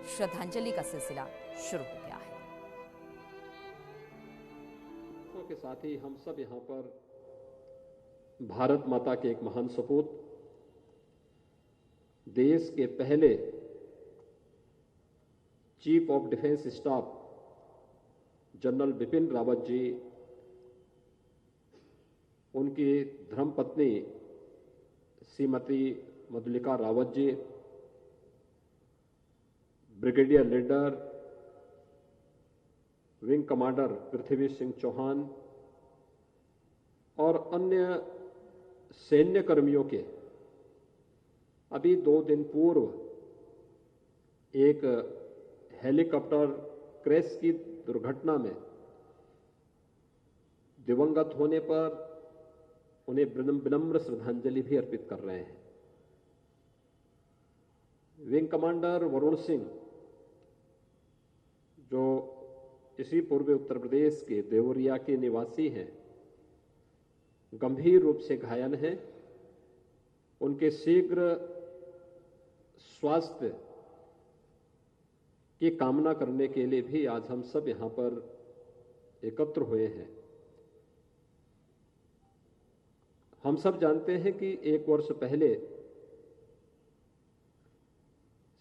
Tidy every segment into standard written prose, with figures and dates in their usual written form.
श्रद्धांजलि का सिलसिला शुरू हो गया है। के साथ ही हम सब यहाँ पर भारत माता के एक महान सपूत, देश के पहले chief of defence staff general Bipin Rawat ji, उनकी धर्मपत्नी Shrimati Madhulika Rawat ji, brigadier leader wing commander Prithvi Singh Chauhan और अन्य सैन्य कर्मियों के अभी 2 दिन पूर्व एक हेलीकॉप्टर क्रैश की दुर्घटना में दिवंगत होने पर उन्हें विनम्र श्रद्धांजलि भी अर्पित कर रहे हैं। विंग कमांडर वरुण सिंह, जो इसी पूर्वी उत्तर प्रदेश के देवरिया के निवासी हैं, गंभीर रूप से घायल हैं। उनके शीघ्र स्वास्थ्य की कामना करने के लिए भी आज हम सब यहां पर एकत्र हुए हैं। हम सब जानते हैं कि 1 वर्ष पहले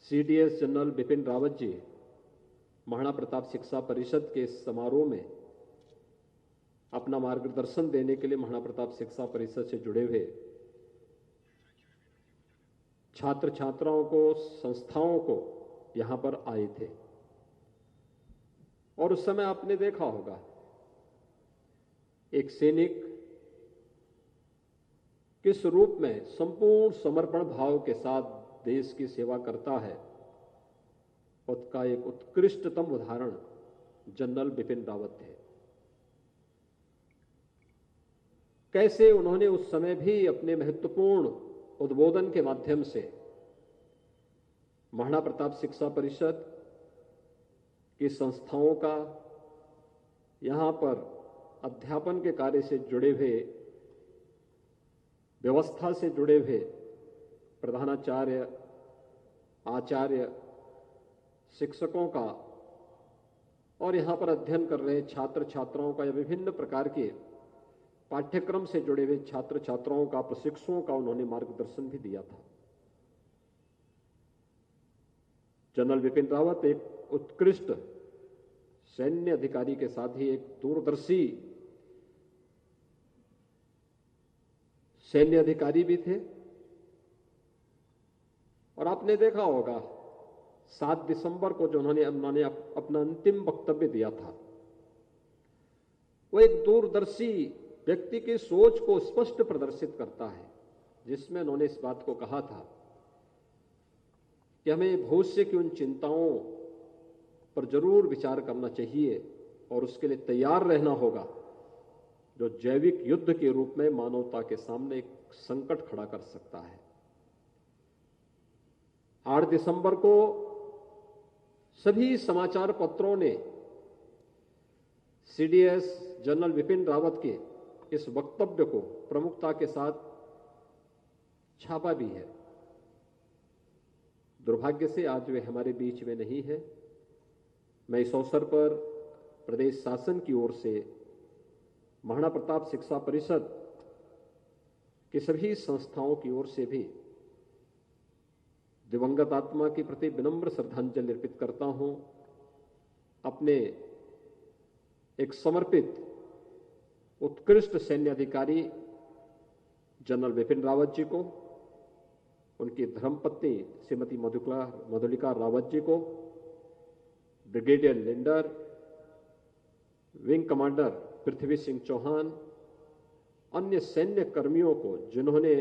सीडीएस जनरल बिपिन रावत जी महाराणा प्रताप शिक्षा परिषद के समारोह में अपना मार्गदर्शन देने के लिए महाराणा प्रताप शिक्षा परिषद से जुड़े हुए छात्र छात्राओं को, संस्थाओं को यहां पर आए थे। और उस समय आपने देखा होगा, एक सैनिक किस रूप में संपूर्ण समर्पण भाव के साथ देश की सेवा करता है, उसका एक उत्कृष्टतम उदाहरण जनरल बिपिन रावत थे। कैसे उन्होंने उस समय भी अपने महत्वपूर्ण उद्बोधन के माध्यम से महाराणा प्रताप शिक्षा परिषद की संस्थाओं का, यहां पर अध्यापन के कार्य से जुड़े हुए, व्यवस्था से जुड़े हुए प्रधानाचार्य, आचार्य, शिक्षकों का और यहां पर अध्ययन कर रहे छात्र छात्राओं का या विभिन्न प्रकार के पाठ्यक्रम से जुड़े हुए छात्र छात्राओं का, प्रशिक्षुओं का उन्होंने मार्गदर्शन भी दिया था। जनरल बिपिन रावत एक उत्कृष्ट सैन्य अधिकारी के साथ ही एक दूरदर्शी सैन्य अधिकारी भी थे। और आपने देखा होगा 7 दिसंबर को जो उन्होंने अपना अंतिम वक्तव्य दिया था, वो एक दूरदर्शी व्यक्ति की सोच को स्पष्ट प्रदर्शित करता है, जिसमें उन्होंने इस बात को कहा था कि हमें भविष्य की उन चिंताओं पर जरूर विचार करना चाहिए और उसके लिए तैयार रहना होगा जो जैविक युद्ध के रूप में मानवता के सामने एक संकट खड़ा कर सकता है। 8 दिसंबर को सभी समाचार पत्रों ने सीडीएस जनरल बिपिन रावत के इस वक्तव्य को प्रमुखता के साथ छापा भी है। दुर्भाग्य से आज वे हमारे बीच में नहीं है। मैं इस अवसर पर प्रदेश शासन की ओर से महाराणा प्रताप शिक्षा परिषद की सभी संस्थाओं की ओर से भी दिवंगत आत्मा के प्रति विनम्र श्रद्धांजलि अर्पित करता हूं। अपने एक समर्पित उत्कृष्ट सैन्य अधिकारी जनरल बिपिन रावत जी को, उनकी धर्मपत्नी श्रीमती मधुलिका रावत जी को, brigadier leader wing commander Prithvi Singh Chauhan, अन्य सैन्य कर्मियों को जिन्होंने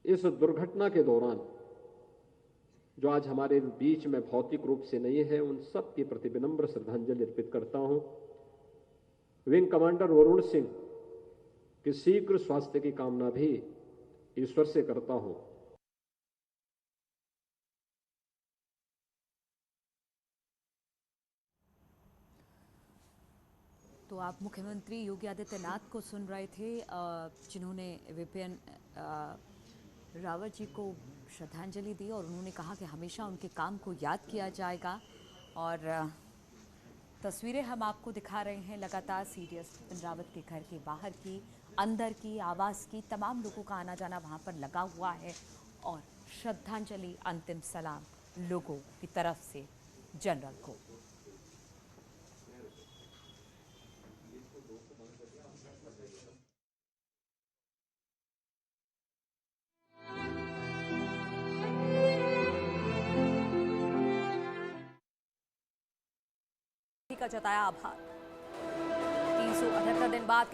इस दुर्घटना के दौरान, जो आज हमारे बीच में भौतिक रूप से नहीं है, उन सब के प्रति विनम्र श्रद्धांजलि अर्पित करता हूं। विंग कमांडर वरुण सिंह के शीघ्र स्वास्थ्य की कामना भी ईश्वर से करता हूं। तो आप मुख्यमंत्री योगी आदित्यनाथ को सुन रहे थे, जिन्होंने विपिन रावत जी को श्रद्धांजलि दी और उन्होंने कहा कि हमेशा उनके काम को याद किया जाएगा। और तस्वीरें हम आपको दिखा रहे हैं लगातार सीडीएस बिपिन रावत के घर के बाहर की, अंदर की, आवास की, तमाम लोगों का आना जाना वहां पर लगा हुआ है और श्रद्धांजलि, अंतिम सलाम लोगों की तरफ से जनरल को। का जताया आभार। 378 दिन बाद